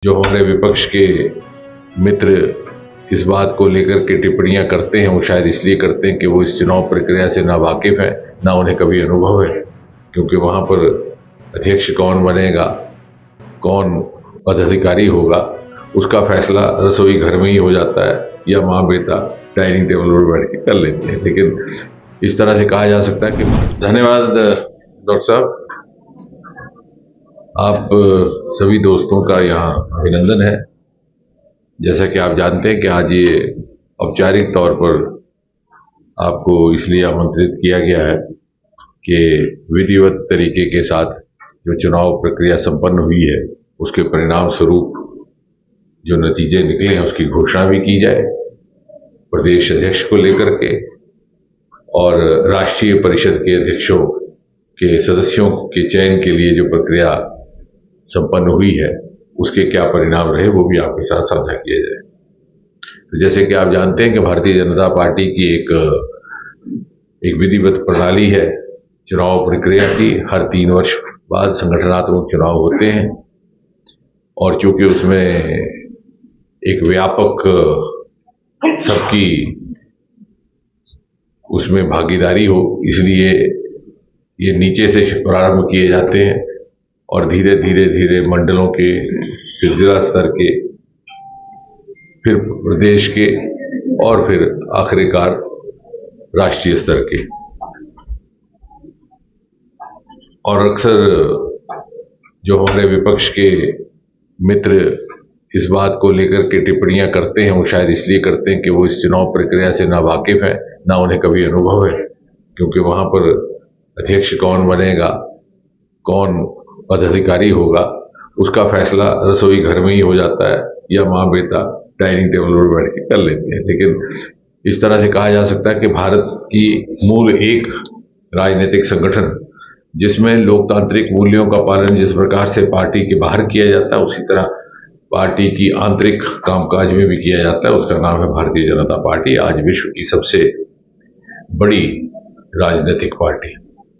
जो हमारे विपक्ष के मित्र इस बात को लेकर के टिप्पणियां करते हैं, वो शायद इसलिए करते हैं कि वो इस चुनाव प्रक्रिया से ना वाकिफ है, ना उन्हें कभी अनुभव है। क्योंकि वहां पर अध्यक्ष कौन बनेगा, कौन पदाधिकारी होगा, उसका फैसला रसोई घर में ही हो जाता है या माँ बेटा डाइनिंग टेबल पर बैठ के कर लेते हैं। लेकिन इस तरह से कहा जा सकता है कि धन्यवाद डॉक्टर साहब, आप सभी दोस्तों का यहाँ अभिनंदन है। जैसा कि आप जानते हैं कि आज ये औपचारिक तौर पर आपको इसलिए आमंत्रित किया गया है कि विधिवत तरीके के साथ जो चुनाव प्रक्रिया संपन्न हुई है, उसके परिणाम स्वरूप जो नतीजे निकले हैं उसकी घोषणा भी की जाए प्रदेश अध्यक्ष को लेकर के, और राष्ट्रीय परिषद के अध्यक्षों के सदस्यों के चयन के लिए जो प्रक्रिया संपन्न हुई है उसके क्या परिणाम रहे वो भी आपके साथ साझा किया जाए। तो जैसे कि आप जानते हैं कि भारतीय जनता पार्टी की एक विधिवत प्रणाली है चुनाव प्रक्रिया की। हर 3 वर्ष बाद संगठनात्मक चुनाव होते हैं और चूंकि उसमें एक व्यापक सबकी उसमें भागीदारी हो, इसलिए ये नीचे से प्रारंभ किए जाते हैं और धीरे धीरे मंडलों के, फिर जिला स्तर के, फिर प्रदेश के और फिर आखिरकार राष्ट्रीय स्तर के। और अक्सर जो हमारे विपक्ष के मित्र इस बात को लेकर के टिप्पणियां करते हैं, वो शायद इसलिए करते हैं कि वो इस चुनाव प्रक्रिया से ना वाकिफ है, ना उन्हें कभी अनुभव है। क्योंकि वहां पर अध्यक्ष कौन बनेगा, कौन पदाधिकारी होगा, उसका फैसला रसोई घर में ही हो जाता है या माँ बेटा डाइनिंग टेबल पर बैठ के कर लेते हैं। लेकिन इस तरह से कहा जा सकता है कि भारत की मूल एक राजनीतिक संगठन जिसमें लोकतांत्रिक मूल्यों का पालन जिस प्रकार से पार्टी के बाहर किया जाता है, उसी तरह पार्टी की आंतरिक कामकाज में भी किया जाता है, उसका नाम है भारतीय जनता पार्टी। आज विश्व की सबसे बड़ी राजनीतिक पार्टी।